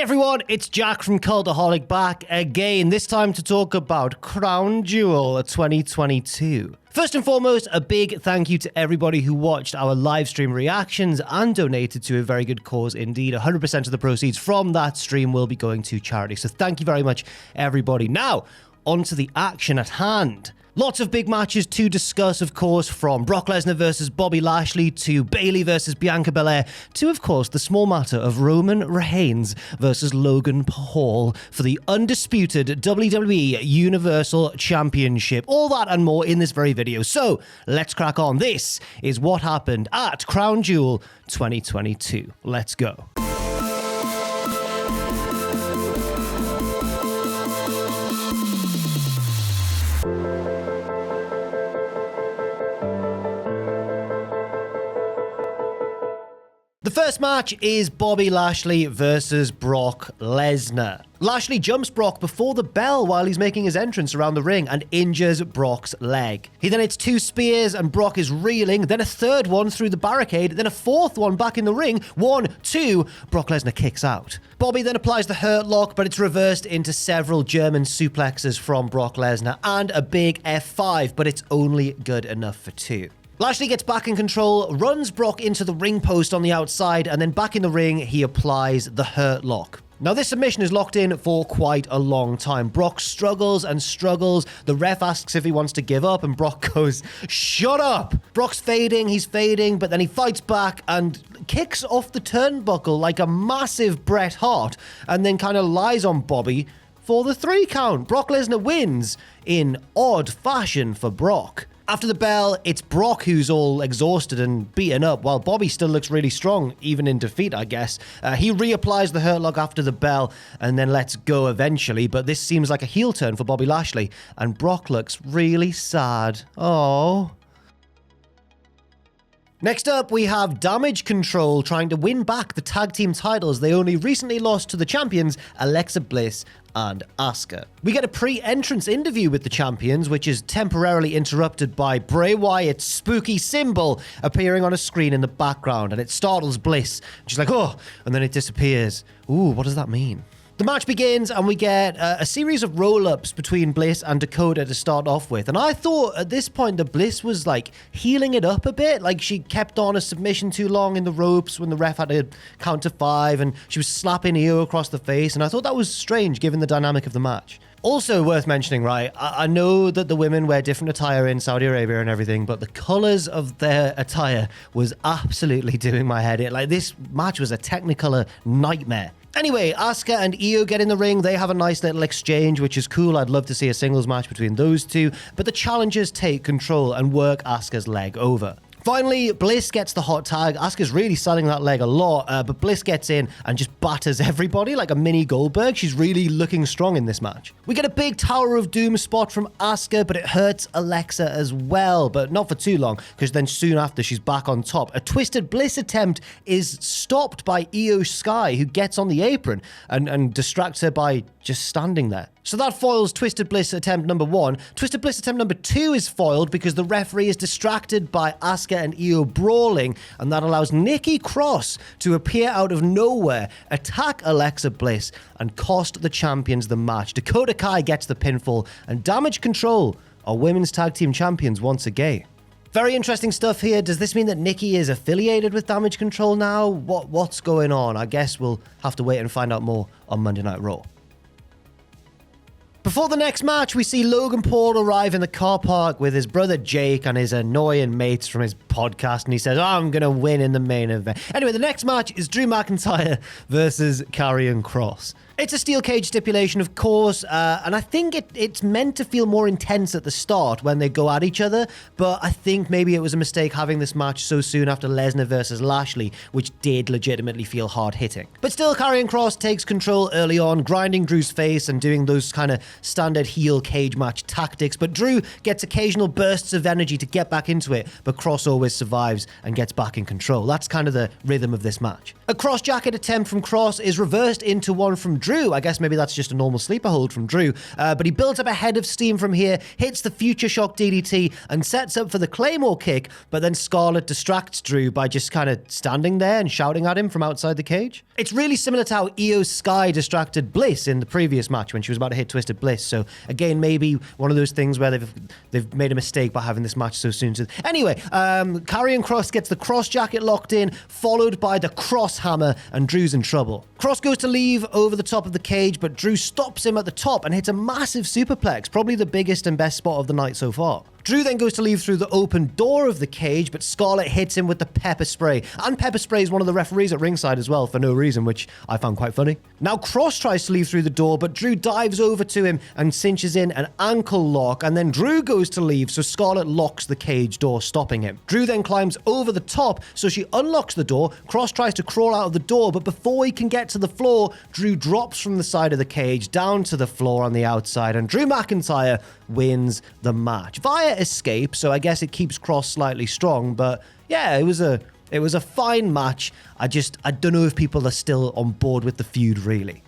everyone, it's Jack from Cultaholic back again, this time to talk about Crown Jewel 2022. First and foremost, a big thank you to everybody who watched our live stream reactions and donated to a very good cause indeed. 100% of the proceeds from that stream will be going to charity. So thank you very much, everybody. Now, on to the action at hand. Lots of big matches to discuss, of course, from Brock Lesnar versus Bobby Lashley to Bayley versus Bianca Belair to, of course, the small matter of Roman Reigns versus Logan Paul for the undisputed WWE Universal Championship. All that and more in this very video. So let's crack on. This is what happened at Crown Jewel 2022. Let's go. The first match is Bobby Lashley versus Brock Lesnar. Lashley jumps Brock before the bell while he's making his entrance around the ring and injures Brock's leg. He then hits 2 spears and Brock is reeling, then a third one through the barricade, then a fourth one back in the ring. 1, 2, Brock Lesnar kicks out. Bobby then applies the hurt lock, but it's reversed into several German suplexes from Brock Lesnar and a big F5, but it's only good enough for 2. Lashley gets back in control, runs Brock into the ring post on the outside, and then back in the ring, he applies the hurt lock. Now, this submission is locked in for quite a long time. Brock struggles and struggles. The ref asks if he wants to give up, and Brock goes, "Shut up!" Brock's fading, he's fading, but then he fights back and kicks off the turnbuckle like a massive Bret Hart, and then kind of lies on Bobby for the 3 count. Brock Lesnar wins in odd fashion for Brock. After the bell, it's Brock who's all exhausted and beaten up, while Bobby still looks really strong, even in defeat, I guess. He reapplies the hurt lock after the bell and then lets go eventually, but this seems like a heel turn for Bobby Lashley, and Brock looks really sad. Oh. Next up, we have Damage Control trying to win back the tag team titles they only recently lost to the champions, Alexa Bliss and Asuka. We get a pre-entrance interview with the champions, which is temporarily interrupted by Bray Wyatt's spooky symbol appearing on a screen in the background, and it startles Bliss. She's like, oh, and then it disappears. Ooh, what does that mean? The match begins and we get a series of roll-ups between Bliss and Dakota to start off with. And I thought at this point that Bliss was like healing it up a bit. Like she kept on a submission too long in the ropes when the ref had to count to 5 and she was slapping Io across the face. And I thought that was strange given the dynamic of the match. Also worth mentioning, right, I know that the women wear different attire in Saudi Arabia and everything, but the colors of their attire was absolutely doing my head in. Like this match was a Technicolor nightmare. Anyway, Asuka and Io get in the ring. They have a nice little exchange, which is cool. I'd love to see a singles match between those two. But the challengers take control and work Asuka's leg over. Finally, Bliss gets the hot tag. Asuka's really selling that leg a lot, but Bliss gets in and just batters everybody like a mini Goldberg. She's really looking strong in this match. We get a big Tower of Doom spot from Asuka, but it hurts Alexa as well, but not for too long, because then soon after she's back on top. A Twisted Bliss attempt is stopped by Io Sky, who gets on the apron and distracts her by just standing there. So that foils Twisted Bliss attempt number 1. Twisted Bliss attempt number 2 is foiled because the referee is distracted by Asuka and Io brawling, and that allows Nikki Cross to appear out of nowhere, attack Alexa Bliss, and cost the champions the match. Dakota Kai gets the pinfall, and Damage Control are women's tag team champions once again. Very interesting stuff here. Does this mean that Nikki is affiliated with Damage Control now? What's going on? I guess we'll have to wait and find out more on Monday Night Raw. Before the next match, we see Logan Paul arrive in the car park with his brother Jake and his annoying mates from his podcast, and he says, oh, I'm going to win in the main event. Anyway, the next match is Drew McIntyre versus Karrion Kross. It's a steel cage stipulation, of course, and I think it's meant to feel more intense at the start when they go at each other, but I think maybe it was a mistake having this match so soon after Lesnar versus Lashley, which did legitimately feel hard-hitting. But still, Karrion Kross takes control early on, grinding Drew's face and doing those kind of standard heel cage match tactics, but Drew gets occasional bursts of energy to get back into it, but Kross always survives and gets back in control. That's kind of the rhythm of this match. A cross jacket attempt from Kross is reversed into one from Drew. I guess maybe that's just a normal sleeper hold from Drew. But he builds up a head of steam from here, hits the Future Shock DDT, and sets up for the Claymore kick, but then Scarlett distracts Drew by just kind of standing there and shouting at him from outside the cage. It's really similar to how Io Sky distracted Bliss in the previous match when she was about to hit Twisted Bliss. So again, maybe one of those things where they've made a mistake by having this match so soon. Anyway, Karrion Kross gets the Cross jacket locked in, followed by the Cross hammer, and Drew's in trouble. Kross goes to leave over the top of the cage, but Drew stops him at the top and hits a massive superplex, probably the biggest and best spot of the night so far. Drew then goes to leave through the open door of the cage, but Scarlett hits him with the pepper spray. And pepper spray is one of the referees at ringside as well for no reason, which I found quite funny. Now Kross tries to leave through the door, but Drew dives over to him and cinches in an ankle lock, and then Drew goes to leave, so Scarlett locks the cage door, stopping him. Drew then climbs over the top, so she unlocks the door. Kross tries to crawl out of the door, but before he can get to the floor, Drew drops from the side of the cage down to the floor on the outside, and Drew McIntyre wins the match via escape, so I guess it keeps Kross slightly strong. But yeah, it was a fine match. I don't know if people are still on board with the feud, really.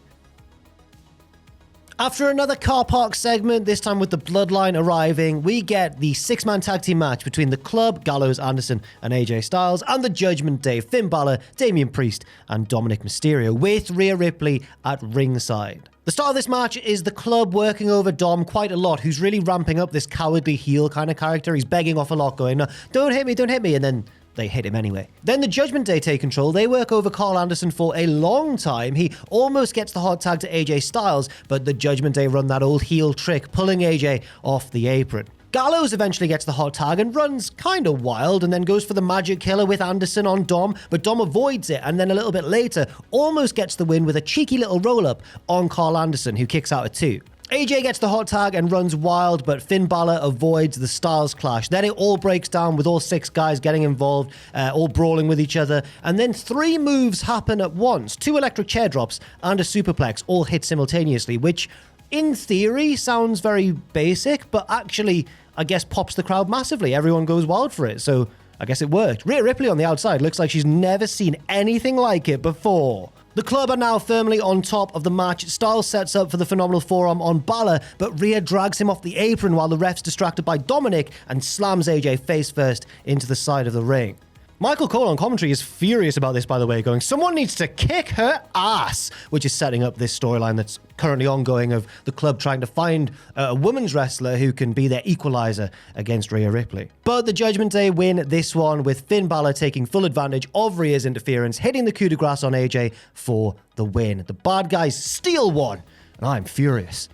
After another car park segment, this time with the Bloodline arriving, we get the 6-man tag team match between the Club, Gallows, Anderson, and AJ Styles, and the Judgment Day, Finn Balor, Damian Priest, and Dominic Mysterio, with Rhea Ripley at ringside. The start of this match is the Club working over Dom quite a lot, who's really ramping up this cowardly heel kind of character. He's begging off a lot, going, no, don't hit me, and then they hit him anyway. Then the Judgment Day take control. They work over Carl Anderson for a long time. He almost gets the hot tag to AJ Styles, but the Judgment Day run that old heel trick, pulling AJ off the apron. Gallows eventually gets the hot tag and runs kind of wild, and then goes for the Magic Killer with Anderson on Dom, but Dom avoids it, and then a little bit later almost gets the win with a cheeky little roll-up on Carl Anderson, who kicks out at 2. AJ gets the hot tag and runs wild, but Finn Balor avoids the Styles clash. Then it all breaks down with all 6 guys getting involved, all brawling with each other. And then 3 moves happen at once. 2 electric chair drops and a superplex all hit simultaneously, which in theory sounds very basic, but actually, I guess, pops the crowd massively. Everyone goes wild for it, so I guess it worked. Rhea Ripley on the outside looks like she's never seen anything like it before. The Club are now firmly on top of the match. Styles sets up for the phenomenal forearm on Balor, but Rhea drags him off the apron while the ref's distracted by Dominic and slams AJ face first into the side of the ring. Michael Cole on commentary is furious about this, by the way, going, someone needs to kick her ass, which is setting up this storyline that's currently ongoing of the Club trying to find a women's wrestler who can be their equalizer against Rhea Ripley. But the Judgment Day win this one, with Finn Balor taking full advantage of Rhea's interference, hitting the coup de grace on AJ for the win. The bad guys steal one, and I'm furious.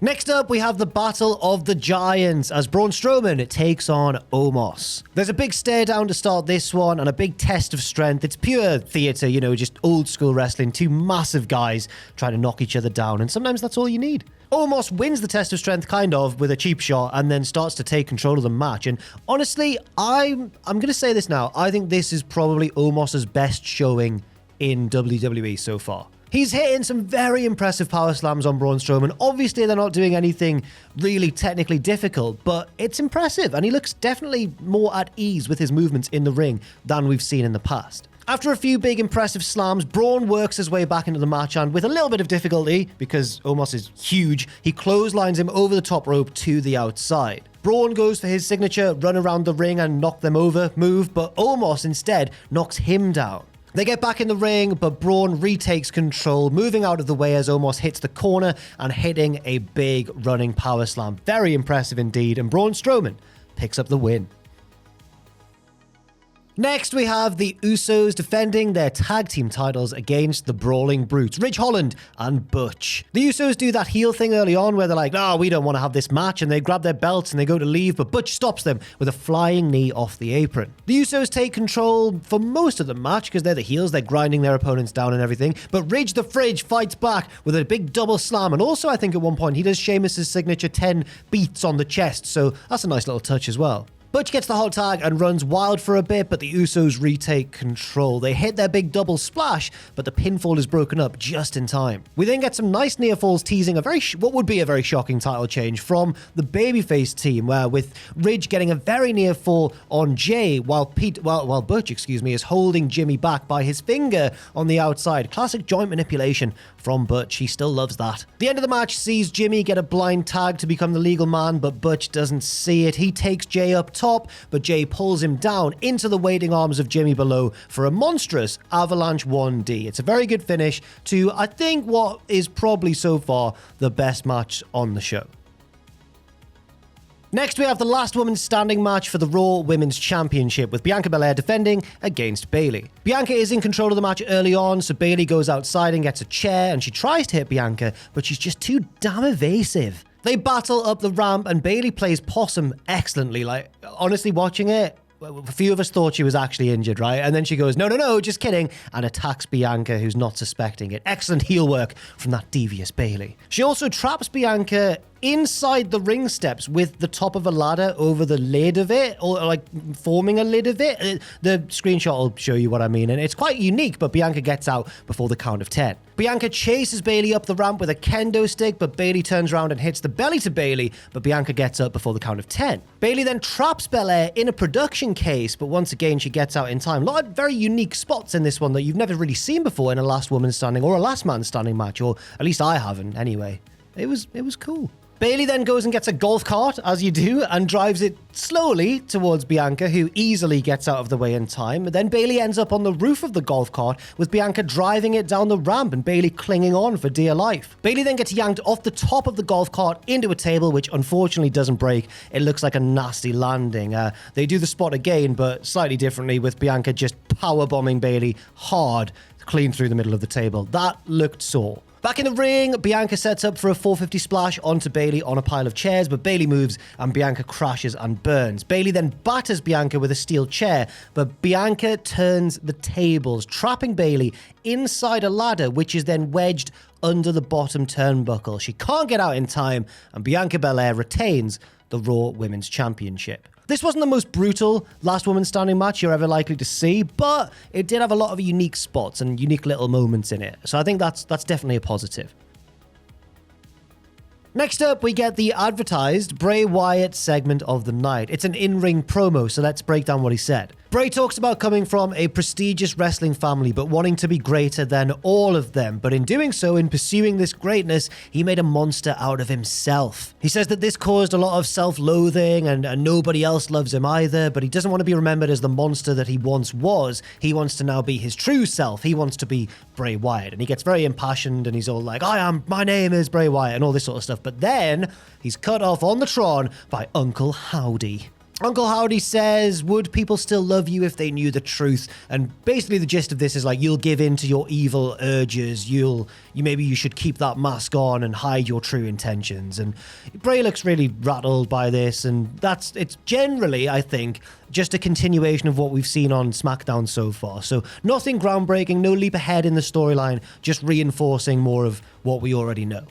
Next up, we have the Battle of the Giants as Braun Strowman takes on Omos. There's a big stare down to start this one and a big test of strength. It's pure theater, you know, just old school wrestling. 2 massive guys trying to knock each other down, and sometimes that's all you need. Omos wins the test of strength kind of with a cheap shot and then starts to take control of the match. And honestly, I'm going to say this now. I think this is probably Omos's best showing in WWE so far. He's hitting some very impressive power slams on Braun Strowman. Obviously, they're not doing anything really technically difficult, but it's impressive, and he looks definitely more at ease with his movements in the ring than we've seen in the past. After a few big impressive slams, Braun works his way back into the match, and with a little bit of difficulty, because Omos is huge, he clotheslines him over the top rope to the outside. Braun goes for his signature run around the ring and knock them over move, but Omos instead knocks him down. They get back in the ring, but Braun retakes control, moving out of the way as Omos hits the corner and hitting a big running power slam. Very impressive indeed, and Braun Strowman picks up the win. Next, we have the Usos defending their tag team titles against the Brawling Brutes, Ridge Holland and Butch. The Usos do that heel thing early on where they're like, no, we don't want to have this match, and they grab their belts and they go to leave, but Butch stops them with a flying knee off the apron. The Usos take control for most of the match because they're the heels, they're grinding their opponents down and everything, but Ridge the Fridge fights back with a big double slam, and also I think at one point he does Sheamus' signature 10 beats on the chest, so that's a nice little touch as well. Butch gets the hot tag and runs wild for a bit, but the Usos retake control. They hit their big double splash, but the pinfall is broken up just in time. We then get some nice near falls teasing what would be a very shocking title change from the babyface team, where with Ridge getting a very near fall on Jay, while Butch, is holding Jimmy back by his finger on the outside. Classic joint manipulation from Butch. He still loves that. The end of the match sees Jimmy get a blind tag to become the legal man, but Butch doesn't see it. He takes Jay up top, but Jay pulls him down into the waiting arms of Jimmy below for a monstrous Avalanche 1D. It's a very good finish to, I think, what is probably so far the best match on the show. Next, we have the last woman standing match for the Raw Women's Championship, with Bianca Belair defending against Bayley. Bianca is in control of the match early on, so Bayley goes outside and gets a chair, and she tries to hit Bianca, but she's just too damn evasive. They battle up the ramp, and Bayley plays possum excellently. Like, honestly, watching it, a few of us thought she was actually injured, right? And then she goes, no, just kidding, and attacks Bianca, who's not suspecting it. Excellent heel work from that devious Bayley. She also traps Bianca inside the ring steps with the top of a ladder over the lid of it, or like forming a lid of it. The screenshot will show you what I mean, and it's quite unique, but Bianca gets out before the count of 10. Bianca chases Bayley up the ramp with a kendo stick, but Bayley turns around and hits the belly to Bayley, but Bianca gets up before the count of 10. Bayley then traps Belair in a production case, but once again she gets out in time. A lot of very unique spots in this one that you've never really seen before in a last woman standing or a last man standing match, or at least I haven't anyway. It was cool. Bayley then goes and gets a golf cart, as you do, and drives it slowly towards Bianca, who easily gets out of the way in time. Then Bayley ends up on the roof of the golf cart, with Bianca driving it down the ramp and Bayley clinging on for dear life. Bayley then gets yanked off the top of the golf cart into a table, which unfortunately doesn't break. It looks like a nasty landing. They do the spot again, but slightly differently, with Bianca just powerbombing Bayley hard, clean through the middle of the table. That looked sore. Back in the ring, Bianca sets up for a 450 splash onto Bayley on a pile of chairs, but Bayley moves and Bianca crashes and burns. Bayley then batters Bianca with a steel chair, but Bianca turns the tables, trapping Bayley inside a ladder, which is then wedged under the bottom turnbuckle. She can't get out in time, and Bianca Belair retains the Raw Women's Championship. This wasn't the most brutal last woman standing match you're ever likely to see, but it did have a lot of unique spots and unique little moments in it. So I think that's definitely a positive. Next up, we get the advertised Bray Wyatt segment of the night. It's an in-ring promo, so let's break down what he said. Bray talks about coming from a prestigious wrestling family, but wanting to be greater than all of them. But in doing so, in pursuing this greatness, he made a monster out of himself. He says that this caused a lot of self-loathing and nobody else loves him either, but he doesn't want to be remembered as the monster that he once was. He wants to now be his true self. He wants to be Bray Wyatt. And he gets very impassioned and he's all like, my name is Bray Wyatt and all this sort of stuff. But then he's cut off on the Tron by Uncle Howdy. Uncle Howdy says, would people still love you if they knew the truth? And basically the gist of this is like, you'll give in to your evil urges. Maybe you should keep that mask on and hide your true intentions. And Bray looks really rattled by this. And it's generally, I think, just a continuation of what we've seen on SmackDown so far. So nothing groundbreaking, no leap ahead in the storyline, just reinforcing more of what we already know.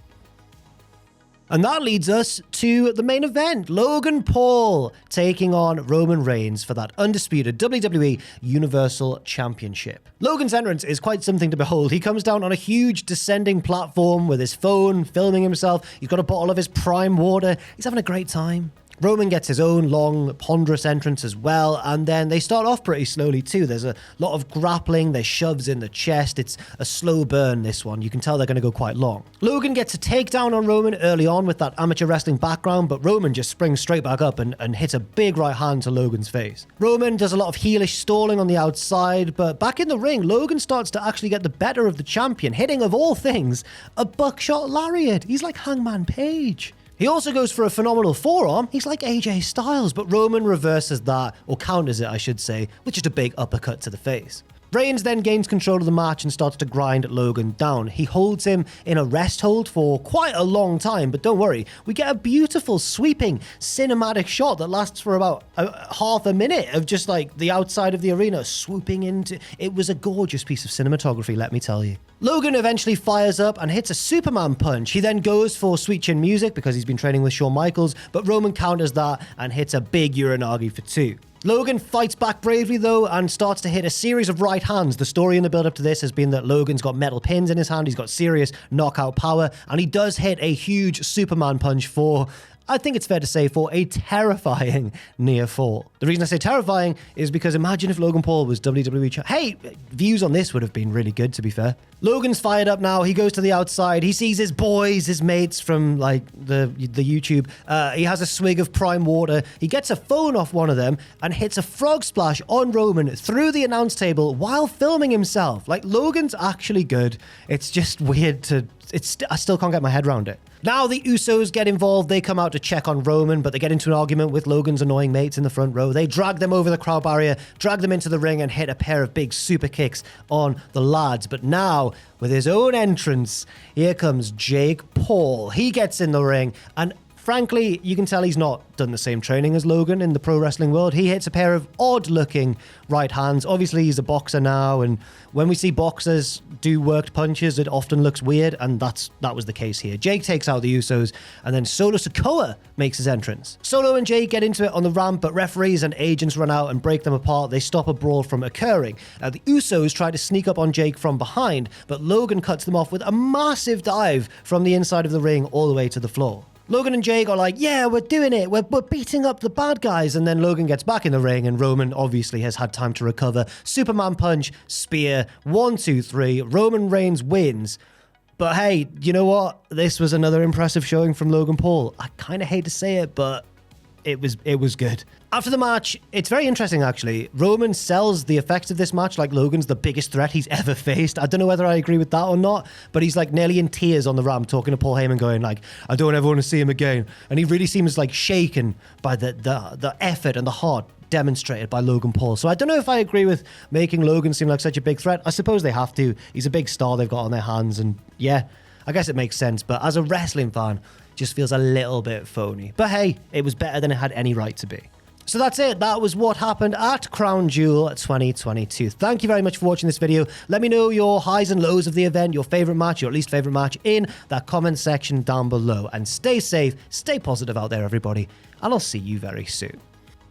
And that leads us to the main event. Logan Paul taking on Roman Reigns for that undisputed WWE Universal Championship. Logan's entrance is quite something to behold. He comes down on a huge descending platform with his phone, filming himself. He's got a bottle of his prime water. He's having a great time. Roman gets his own long, ponderous entrance as well, and then they start off pretty slowly too. There's a lot of grappling, there's shoves in the chest. It's a slow burn, this one. You can tell they're going to go quite long. Logan gets a takedown on Roman early on with that amateur wrestling background, but Roman just springs straight back up and hits a big right hand to Logan's face. Roman does a lot of heelish stalling on the outside, but back in the ring, Logan starts to actually get the better of the champion, hitting, of all things, a buckshot lariat. He's like Hangman Page. He also goes for a phenomenal forearm. He's like AJ Styles, but Roman reverses that, or counters it, I should say, with just a big uppercut to the face. Reigns then gains control of the match and starts to grind Logan down. He holds him in a rest hold for quite a long time, but don't worry, we get a beautiful sweeping cinematic shot that lasts for about half a minute of just like the outside of the arena swooping into. It was a gorgeous piece of cinematography, let me tell you. Logan eventually fires up and hits a Superman punch. He then goes for Sweet Chin Music because he's been training with Shawn Michaels, but Roman counters that and hits a big Uranagi for 2. Logan fights back bravely though and starts to hit a series of right hands. The story in the build up to this has been that Logan's got metal pins in his hand, he's got serious knockout power, and he does hit a huge Superman punch for, I think it's fair to say, for a terrifying near fall. The reason I say terrifying is because imagine if Logan Paul was WWE Hey, views on this would have been really good, to be fair. Logan's fired up now. He goes to the outside. He sees his boys, his mates from like the YouTube. He has a swig of prime water. He gets a phone off one of them and hits a frog splash on Roman through the announce table while filming himself. Like, Logan's actually good. It's just weird to... I still can't get my head around it. Now the Usos get involved. They come out to check on Roman, but they get into an argument with Logan's annoying mates in the front row. They drag them over the crowd barrier, drag them into the ring, and hit a pair of big super kicks on the lads. But now, with his own entrance, here comes Jake Paul. He gets in the ring, and frankly, you can tell he's not done the same training as Logan in the pro wrestling world. He hits a pair of odd-looking right hands. Obviously, he's a boxer now, and when we see boxers do worked punches, it often looks weird, and that was the case here. Jake takes out the Usos, and then Solo Sikoa makes his entrance. Solo and Jake get into it on the ramp, but referees and agents run out and break them apart. They stop a brawl from occurring. The Usos try to sneak up on Jake from behind, but Logan cuts them off with a massive dive from the inside of the ring all the way to the floor. Logan and Jake are like, yeah, we're doing it. We're beating up the bad guys. And then Logan gets back in the ring and Roman obviously has had time to recover. Superman punch, spear, 1, 2, 3. Roman Reigns wins. But hey, you know what? This was another impressive showing from Logan Paul. I kind of hate to say it, but it was good. After the match, it's very interesting actually. Roman sells the effects of this match like Logan's the biggest threat he's ever faced. I don't know whether I agree with that or not, but he's like nearly in tears on the ramp talking to Paul Heyman going like, I don't ever want to see him again. And he really seems like shaken by the effort and the heart demonstrated by Logan Paul. So I don't know if I agree with making Logan seem like such a big threat. I suppose they have to. He's a big star they've got on their hands, and yeah, I guess it makes sense. But as a wrestling fan, just feels a little bit phony. But hey, it was better than it had any right to be. So that's it. That was what happened at Crown Jewel 2022. Thank you very much for watching this video. Let me know your highs and lows of the event, your favorite match, your least favorite match in that comment section down below. And stay safe, stay positive out there, everybody. And I'll see you very soon.